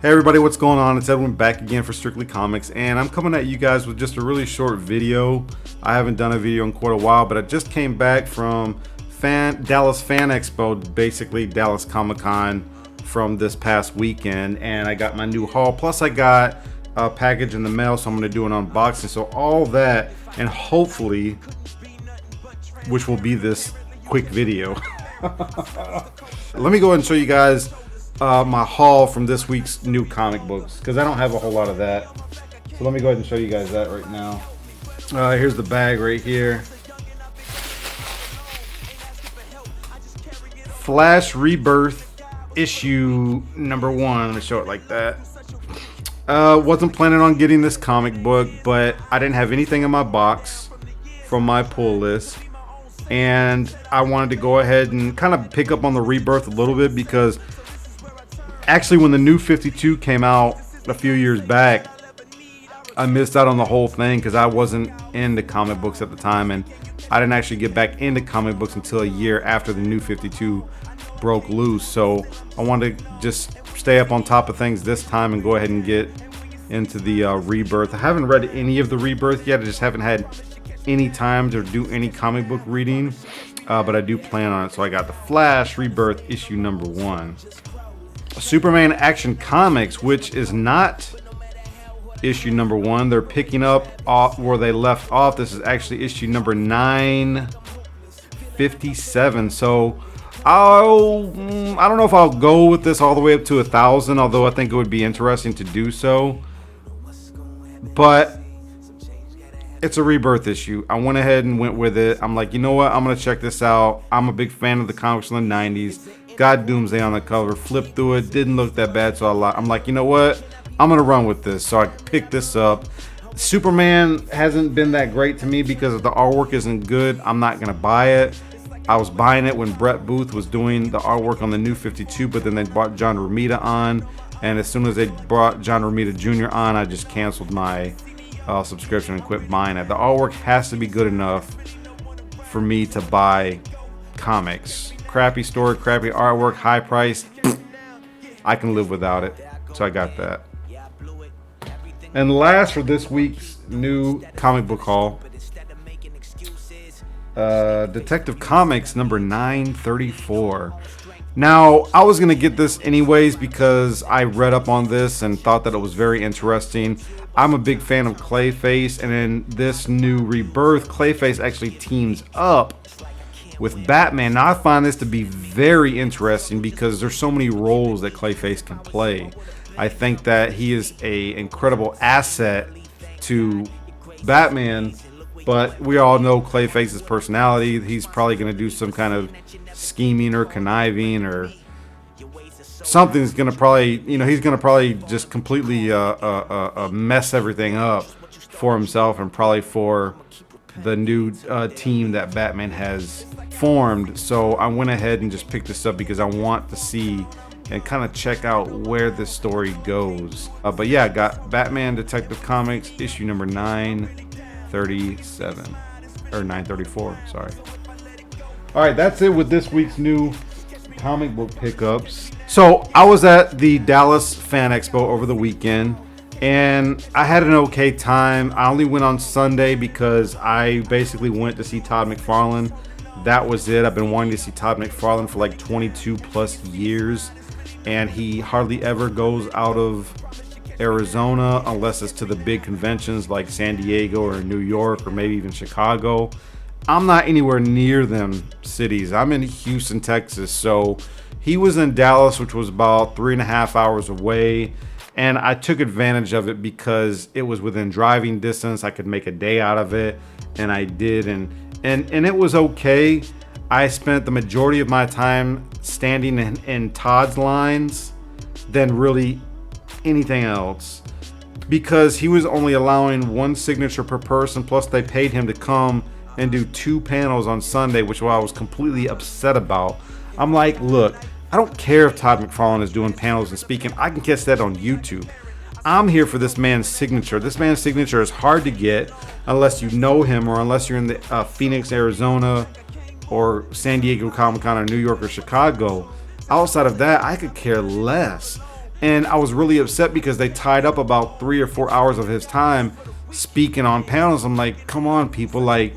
Hey everybody, what's going on? It's Edwin back again for Strictly Comics, and I'm coming at you guys with just a really short video. I haven't done a video in quite a while, but I just came back from Dallas Fan Expo, basically Dallas Comic Con from this past weekend, and I got my new haul, plus I got a package in the mail, so I'm going to do an unboxing. So all that, and hopefully, which will be this quick video. Let me go ahead and show you guys my haul from this week's new comic books, because I don't have a whole lot of that. So let me go ahead and show you guys that right now. Here's the bag right here. Flash Rebirth issue number 1. Let me show it like that. Wasn't planning on getting this comic book, but I didn't have anything in my box from my pull list, and I wanted to go ahead and kind of pick up on the Rebirth a little bit, because actually when the new 52 came out a few years back, I missed out on the whole thing because I wasn't into comic books at the time, and I didn't actually get back into comic books until a year after the new 52 broke loose. So I wanted to just stay up on top of things this time and go ahead and get into the Rebirth. I haven't read any of the Rebirth yet. I just haven't had any time to do any comic book reading, but I do plan on it. So I got the Flash Rebirth issue number 1. Superman Action Comics, which is not issue number 1. They're picking up off where they left off. This is actually issue number 957. So I don't know if I'll go with this all the way up to 1,000, although I think it would be interesting to do so. But it's a Rebirth issue. I went ahead and went with it. I'm like, you know what? I'm going to check this out. I'm a big fan of the comics from the 90s. Got Doomsday on the cover. Flipped through it. Didn't look that bad. So I'm like, you know what? I'm going to run with this. So I picked this up. Superman hasn't been that great to me because if the artwork isn't good, I'm not going to buy it. I was buying it when Brett Booth was doing the artwork on the new 52, but then they brought John Romita on. And as soon as they brought John Romita Jr. on, I just canceled my subscription and quit buying it. The artwork has to be good enough for me to buy comics. Crappy story, crappy artwork, high price, I can live without it. So I got that. And last for this week's new comic book haul, Detective Comics number 934. Now, I was going to get this anyways because I read up on this and thought that it was very interesting. I'm a big fan of Clayface, and in this new Rebirth, Clayface actually teams up with Batman. Now, I find this to be very interesting because there's so many roles that Clayface can play. I think that he is an incredible asset to Batman, but we all know Clayface's personality. He's probably going to do some kind of scheming or conniving or something's going to probably, he's going to probably just completely mess everything up for himself and probably for the new team that Batman has formed. So I went ahead and just picked this up because I want to see and kind of check out where this story goes. But yeah, I got Batman Detective Comics issue number 937 or 934, sorry. All right, that's it with this week's new comic book pickups. So I was at the Dallas Fan Expo over the weekend, and I had an okay time. I only went on Sunday because I basically went to see Todd McFarlane. That was it. I've been wanting to see Todd McFarlane for like 22 plus years, and he hardly ever goes out of Arizona unless it's to the big conventions like San Diego or New York or maybe even Chicago. I'm not anywhere near them cities. I'm in Houston, Texas. So he was in Dallas, which was about 3.5 hours away. And I took advantage of it because it was within driving distance. I could make a day out of it. And I did. And it was okay. I spent the majority of my time standing in Todd's lines than really anything else, because he was only allowing one signature per person. Plus they paid him to come and do 2 panels on Sunday, which I was completely upset about. I'm like, look, I don't care if Todd McFarlane is doing panels and speaking. I can catch that on YouTube. I'm here for this man's signature. This man's signature is hard to get unless you know him or unless you're in the Phoenix, Arizona, or San Diego Comic Con or New York or Chicago. Outside of that, I could care less. And I was really upset because they tied up about 3 or 4 hours of his time speaking on panels. I'm like, come on, people, like,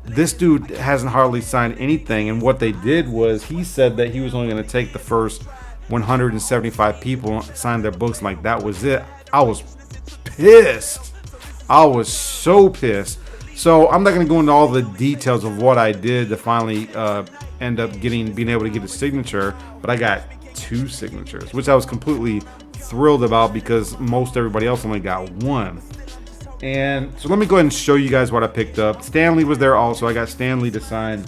this dude hasn't hardly signed anything. And what they did was he said that he was only going to take the first 175 people sign their books. Like, that was it. I was pissed. I was so pissed. So I'm not going to go into all the details of what I did to finally end up being able to get a signature, but I got 2 signatures, which I was completely thrilled about because most everybody else only got 1. And so let me go ahead and show you guys what I picked up. Stan Lee was there also. I got Stan Lee to sign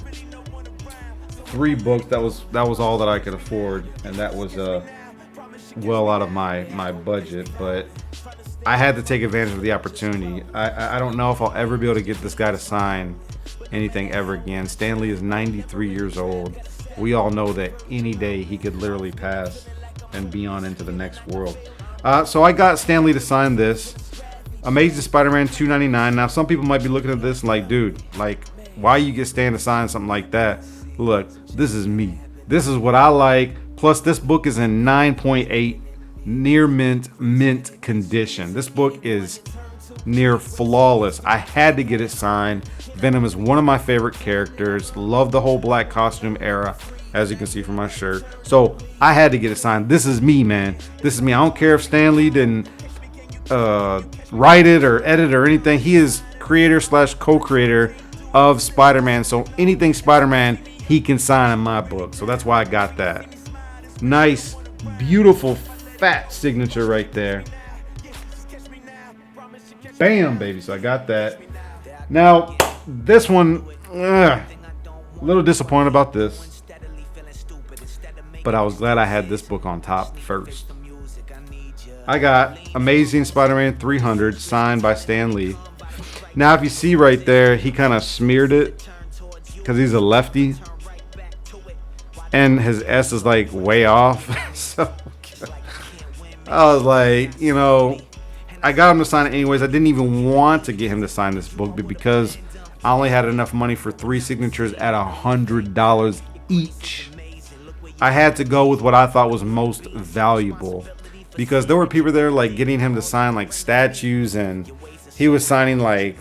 3 books. That was all that I could afford, and that was well out of my budget, but I had to take advantage of the opportunity. I don't know if I'll ever be able to get this guy to sign anything ever again. Stan Lee is 93 years old. We all know that any day he could literally pass and be on into the next world. So I got Stan Lee to sign this Amazing Spider-Man $2.99. Now some people might be looking at this like, dude, like, why you get Stan to sign something like that? Look, this is me. This is what I like. Plus this book is in 9.8 near mint condition. This book is near flawless. I had to get it signed. Venom is one of my favorite characters. Love the whole black costume era, as you can see from my shirt. So I had to get it signed. This is me, man. This is me. I don't care if Stan Lee didn't write it or edit or anything. He is creator / co-creator of Spider-Man. So anything Spider-Man, he can sign in my book. So that's why I got that. Nice, beautiful, fat signature right there. Bam, baby. So I got that. Now, this one, a little disappointed about this, but I was glad I had this book on top first. I got Amazing Spider-Man 300 signed by Stan Lee. Now, if you see right there, he kind of smeared it because he's a lefty, and his S is like way off. So I was like, you know, I got him to sign it anyways. I didn't even want to get him to sign this book, but because I only had enough money for 3 signatures at $100 each, I had to go with what I thought was most valuable, because there were people there like getting him to sign like statues, and he was signing like,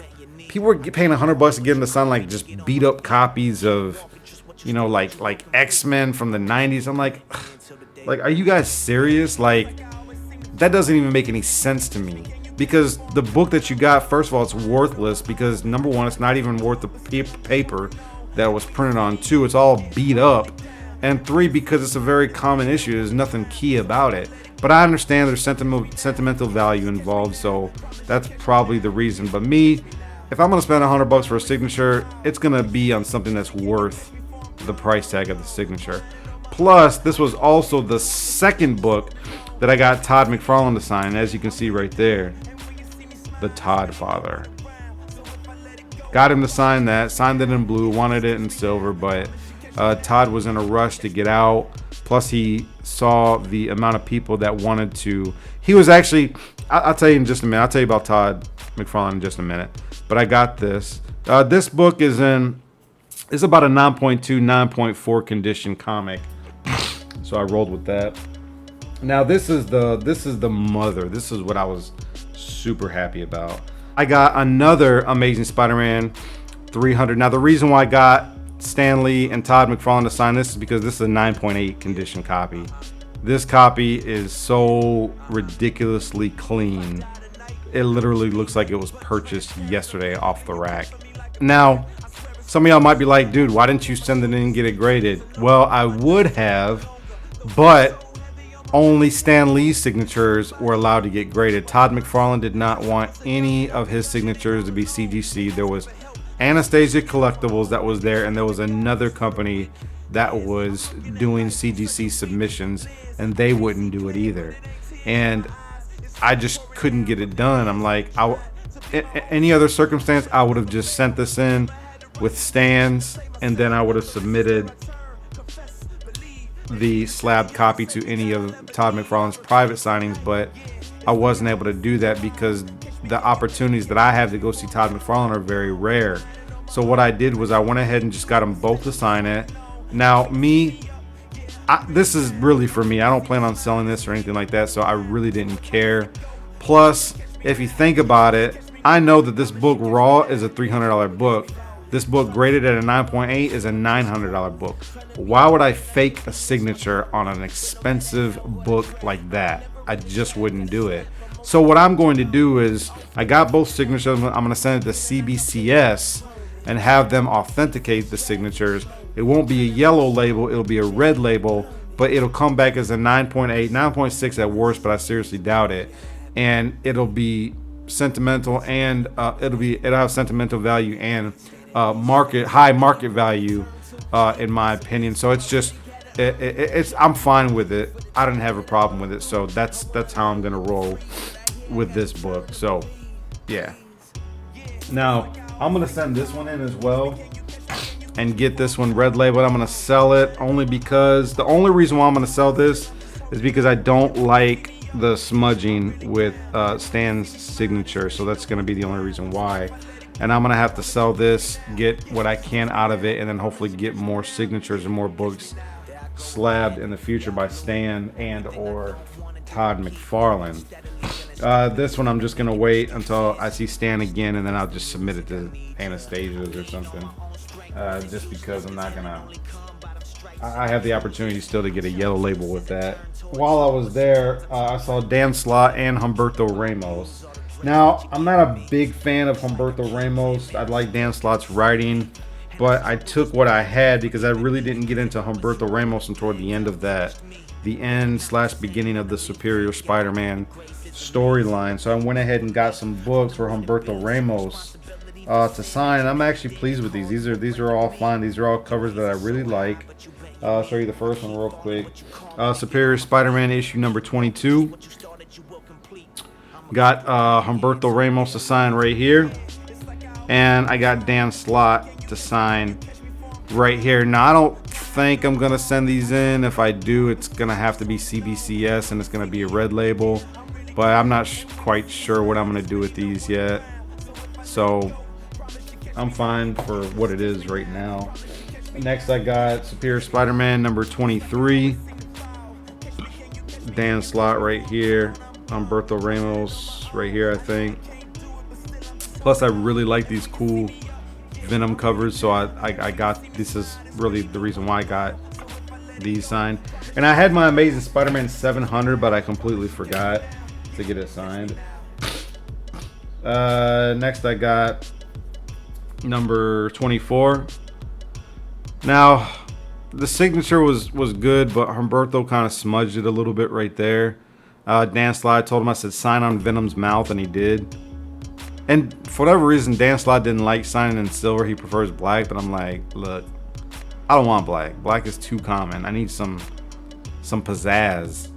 people were paying $100 to get him to sign like just beat up copies of, you know, like X-Men from the 90s. I'm like, are you guys serious? Like, that doesn't even make any sense to me, because the book that you got, first of all, it's worthless because, number one, it's not even worth the paper that it was printed on. 2, it's all beat up. And 3, because it's a very common issue, there's nothing key about it. But I understand there's sentimental value involved, so that's probably the reason. But me, if I'm going to spend $100 for a signature, it's going to be on something that's worth the price tag of the signature. Plus, this was also the second book that I got Todd McFarlane to sign, as you can see right there, the Todd Father. Got him to sign that, signed it in blue, wanted it in silver, but Todd was in a rush to get out. Plus, he saw the amount of people that wanted to. He was actually, I'll tell you in just a minute. I'll tell you about Todd McFarlane in just a minute. But I got this. This book is about a 9.2, 9.4 condition comic. So I rolled with that. Now this is the mother. This is what I was super happy about. I got another Amazing Spider-Man 300. Now the reason why I got Stan Lee and Todd McFarlane to sign this is because this is a 9.8 condition copy. This copy is so ridiculously clean. It literally looks like it was purchased yesterday off the rack. Now, some of y'all might be like, dude, why didn't you send it in and get it graded? Well, I would have, but only Stan Lee's signatures were allowed to get graded. Todd McFarlane did not want any of his signatures to be CGC. There was Anastasia Collectibles that was there, and there was another company that was doing CGC submissions, and they wouldn't do it either. And I just couldn't get it done. I'm like, any other circumstance, I would have just sent this in with Stan's, and then I would have submitted the slab copy to any of Todd McFarlane's private signings, but I wasn't able to do that because the opportunities that I have to go see Todd McFarlane are very rare. So what I did was I went ahead and just got them both to sign it. Now me, this is really for me. I don't plan on selling this or anything like that, so I really didn't care. Plus, if you think about it, I know that this book raw is a $300 book. This book graded at a 9.8 is a $900 book. Why would I fake a signature on an expensive book like that? I just wouldn't do it. So what I'm going to do is, I got both signatures. I'm going to send it to CBCS and have them authenticate the signatures. It won't be a yellow label, it'll be a red label, but it'll come back as a 9.8, 9.6 at worst, but I seriously doubt it. And it'll be sentimental, and it'll have sentimental value and high market value, in my opinion. So it's just, I'm fine with it. I didn't have a problem with it. So that's how I'm gonna roll with this book. So yeah. Now I'm gonna send this one in as well and get this one red labeled. I'm gonna sell it only because the only reason why I'm gonna sell this is because I don't like the smudging with Stan's signature. So that's gonna be the only reason why. And I'm gonna have to sell this, get what I can out of it, and then hopefully get more signatures and more books slabbed in the future by Stan and or Todd McFarlane. This one I'm just gonna wait until I see Stan again, and then I'll just submit it to Anastasia's or something. Just because I'm not gonna. I have the opportunity still to get a yellow label with that. While I was there, I saw Dan Slott and Humberto Ramos. Now, I'm not a big fan of Humberto Ramos. I like Dan Slott's writing, but I took what I had because I really didn't get into Humberto Ramos until the end of the end/beginning of the Superior Spider-Man storyline. So I went ahead and got some books for Humberto Ramos to sign. And I'm actually pleased with these. These are all fine. These are all covers that I really like. I'll show you the first one real quick. Superior Spider-Man issue number 22. Got Humberto Ramos to sign right here, and I got Dan Slott to sign right here. Now I don't think I'm gonna send these in. If I do, it's gonna have to be CBCS, and it's gonna be a red label, but I'm not quite sure what I'm gonna do with these yet, so I'm fine for what it is right now. Next I got Superior Spider-Man number 23. Dan Slott right here. Humberto Ramos right here, I think. Plus, I really like these cool Venom covers, so I got, this is really the reason why I got these signed. And I had my Amazing Spider-Man 700, but I completely forgot to get it signed. Next, I got number 24. Now, the signature was good, but Humberto kind of smudged it a little bit right there. Dan Slott told him, I said, sign on Venom's mouth, and he did. And for whatever reason, Dan Slott didn't like signing in silver. He prefers black, but I'm like, look, I don't want black. Black is too common. I need some pizzazz.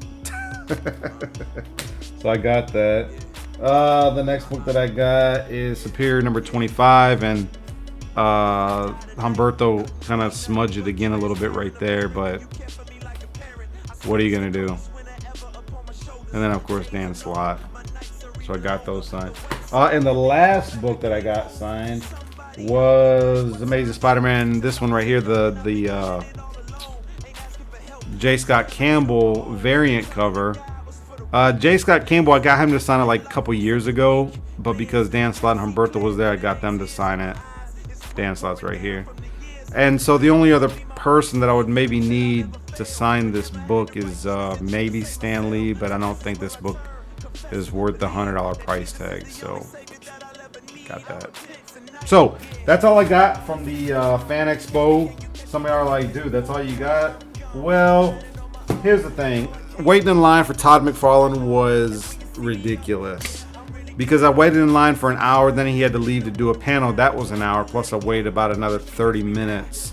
So I got that. The next book that I got is Superior number 25, and Humberto kind of smudged it again a little bit right there, but what are you gonna do? And then of course Dan Slott. So I got those signed. And the last book that I got signed was Amazing Spider-Man. This one right here, the J. Scott Campbell variant cover. J. Scott Campbell, I got him to sign it like a couple years ago, but because Dan Slott and Humberto was there, I got them to sign it. Dan Slott's right here. And so the only other person that I would maybe need to sign this book is maybe Stan Lee, but I don't think this book is worth the $100 price tag. So got that. So that's all I got from the Fan Expo. Some of y'all are like, dude, that's all you got? Well, here's the thing. Waiting in line for Todd McFarlane was ridiculous. Because I waited in line for an hour, then he had to leave to do a panel. That was an hour, plus I waited about another 30 minutes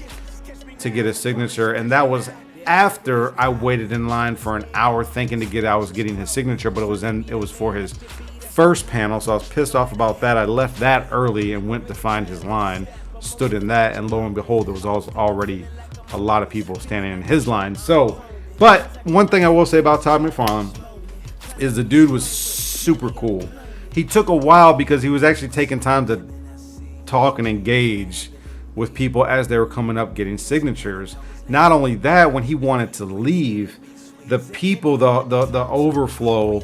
to get his signature. And that was after I waited in line for an hour thinking I was getting his signature, but it was for his first panel, so I was pissed off about that. I left that early and went to find his line, stood in that, and lo and behold, there was already a lot of people standing in his line. So, but one thing I will say about Todd McFarlane is the dude was super cool. He took a while because he was actually taking time to talk and engage with people as they were coming up getting signatures. not only that, when he wanted to leave, the people, the overflow,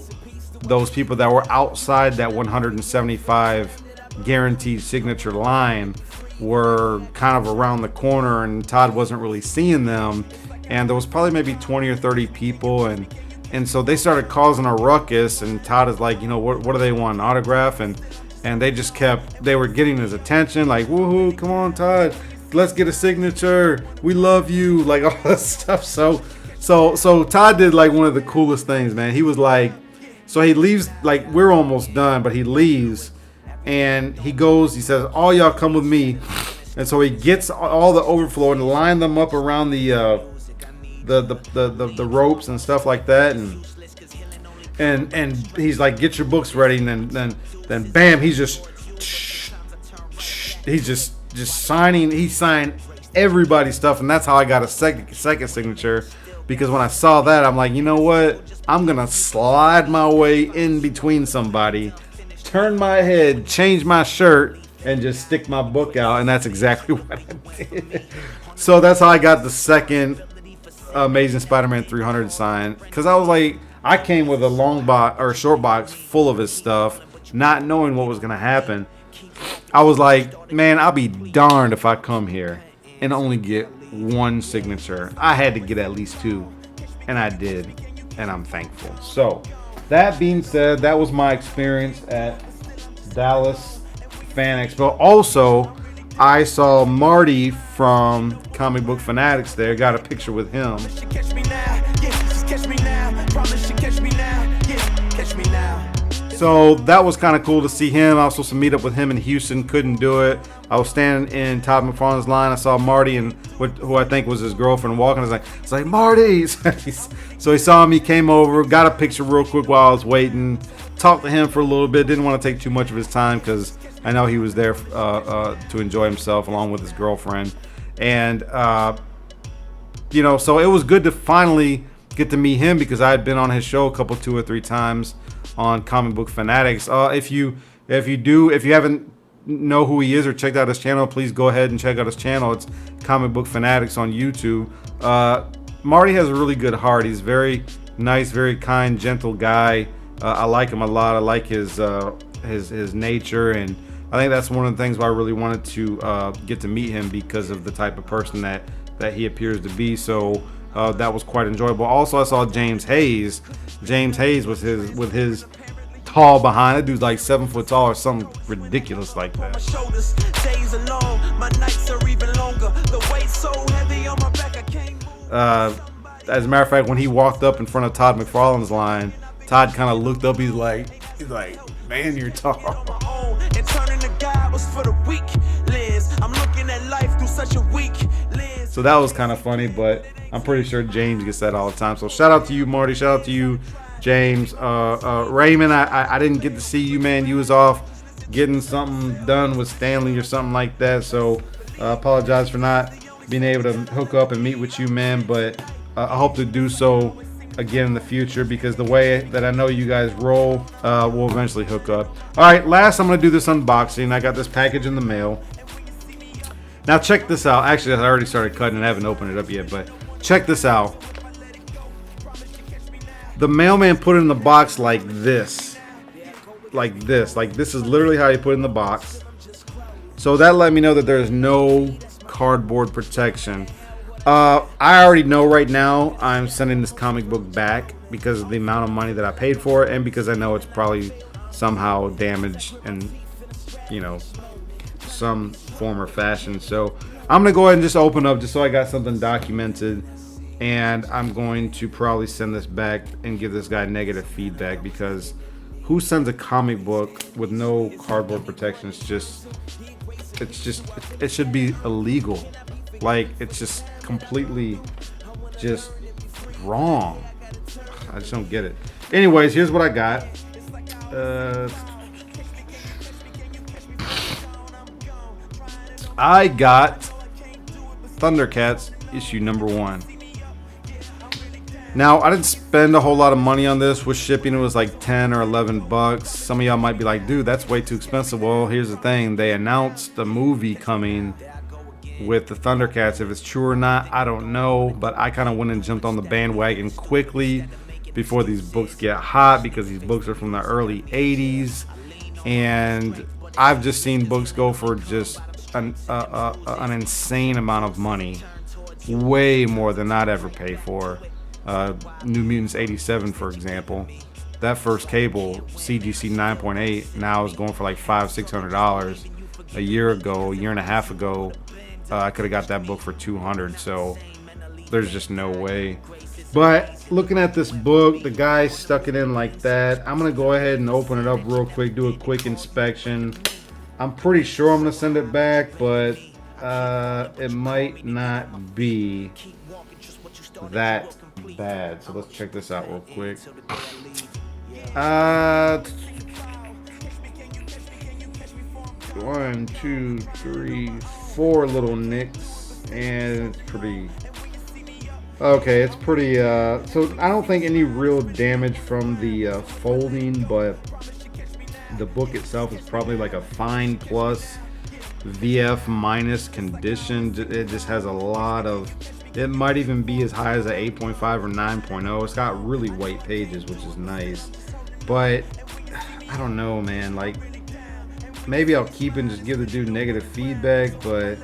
those people that were outside that 175 guaranteed signature line were kind of around the corner, and Todd wasn't really seeing them. And there was probably maybe 20 or 30 people, and so they started causing a ruckus, and Todd is like, what do they want, an autograph? And they were getting his attention, like, woohoo, come on, Todd, let's get a signature, we love you, like all that stuff. So Todd did like one of the coolest things, man. He was like, so he leaves, like we're almost done, but he leaves and he goes, he says, all y'all come with me. And so he gets all the overflow and line them up around the ropes and stuff like that, and he's like, get your books ready, and then bam, he's just signing. He signed everybody's stuff, and that's how I got a second signature, because when I saw that, I'm like, you know what, I'm gonna slide my way in between somebody, turn my head, change my shirt, and just stick my book out, and that's exactly what I did. So that's how I got the second Amazing Spider-Man 300 sign, because I was like, I came with a long box or short box full of his stuff, not knowing what was gonna happen. I was like, man, I'll be darned if I come here and only get one signature. I had to get at least two, and I did, and I'm thankful. So that being said, that was my experience at Dallas Fan Expo. Also, I saw Marty from Comic Book Fanatics there. Got a picture with him. So that was kind of cool to see him. I was supposed to meet up with him in Houston. Couldn't do it. I was standing in Todd McFarlane's line. I saw Marty and who I think was his girlfriend walking. I was like, Marty. So he saw me, came over, got a picture real quick while I was waiting. Talked to him for a little bit. Didn't want to take too much of his time because I know he was there to enjoy himself along with his girlfriend. And, so it was good to finally get to meet him, because I had been on his show two or three times on Comic Book Fanatics. If you haven't know who he is or checked out his channel, please go ahead and check out his channel. It's Comic Book Fanatics on YouTube. Marty has a really good heart. He's very nice, very kind, gentle guy. I like him a lot. I like his nature, and I think that's one of the things why I really wanted to get to meet him, because of the type of person that he appears to be. So that was quite enjoyable. Also, I saw James Hayes. James Hayes with his tall behind. That dude's like 7 foot tall or something ridiculous like that. As a matter of fact, when he walked up in front of Todd McFarlane's line, Todd kind of looked up. He's like, man, you're tall. So that was kind of funny, but I'm pretty sure James gets that all the time. So shout out to you, Marty. Shout out to you, James. Raymond, I didn't get to see you, man. You was off getting something done with Stanley or something like that. So I apologize for not being able to hook up and meet with you, man. But I hope to do so again in the future, because the way that I know you guys roll, we'll eventually hook up. All right, last I'm going to do this unboxing. I got this package in the mail. Now check this out. Actually, I already started cutting and I haven't opened it up yet, but check this out. The mailman put it in the box like this. Like this. Like this is literally how he put it in the box. So that let me know that there's no cardboard protection. I already know right now I'm sending this comic book back because of the amount of money that I paid for it, and because I know it's probably somehow damaged in, some form or fashion. So I'm gonna go ahead and just open up just so I got something documented, and I'm going to probably send this back and give this guy negative feedback, because who sends a comic book with no cardboard protection? It should be illegal. Like, it's just completely just wrong. I just don't get it. Anyways, here's what I got. I got Thundercats issue number 1. Now, I didn't spend a whole lot of money on this. With shipping, it was like 10 or 11 bucks. Some of y'all might be like, dude, that's way too expensive. Well, here's the thing. They announced the movie coming with the Thundercats. If it's true or not, I don't know, but I kind of went and jumped on the bandwagon quickly before these books get hot, because these books are from the early 80s, and I've just seen books go for just an insane amount of money, way more than I'd ever pay for. New Mutants 87, for example, that first cable, CGC 9.8, now is going for like $500-$600. A year and a half ago, I could have got that book for $200. So there's just no way. But looking at this book, the guy stuck it in like that. I'm gonna go ahead and open it up real quick, do a quick inspection. I'm pretty sure I'm gonna send it back, but it might not be that bad. So let's check this out real quick. 1, 2, 3, 4 little nicks, and it's pretty okay. It's pretty so I don't think any real damage from the folding, but the book itself is probably like a fine plus VF minus condition. It just has a lot of, it might even be as high as an 8.5 or 9.0. It's got really white pages, which is nice, but I don't know, man. Like, maybe I'll keep it and just give the dude negative feedback, but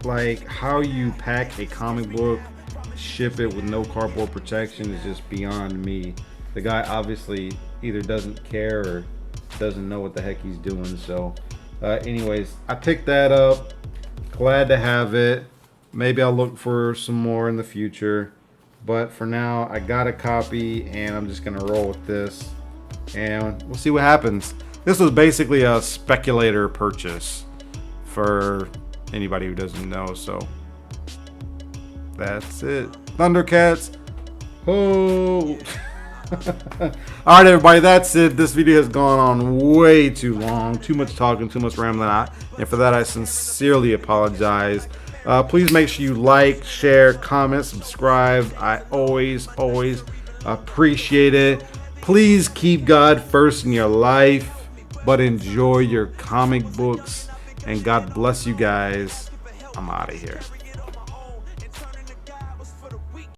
like, how you pack a comic book, ship it with no cardboard protection is just beyond me. The guy obviously either doesn't care or doesn't know what the heck he's doing. So anyways, I picked that up. Glad to have it. Maybe I'll look for some more in the future, but for now I got a copy and I'm just gonna roll with this and we'll see what happens. This was basically a speculator purchase for anybody who doesn't know. So that's it. Thundercats. Oh. All right, everybody, that's it. This video has gone on way too long. Too much talking, too much rambling. And for that, I sincerely apologize. Please make sure you like, share, comment, subscribe. I always appreciate it. Please keep God first in your life, but enjoy your comic books. And God bless you guys. I'm out of here.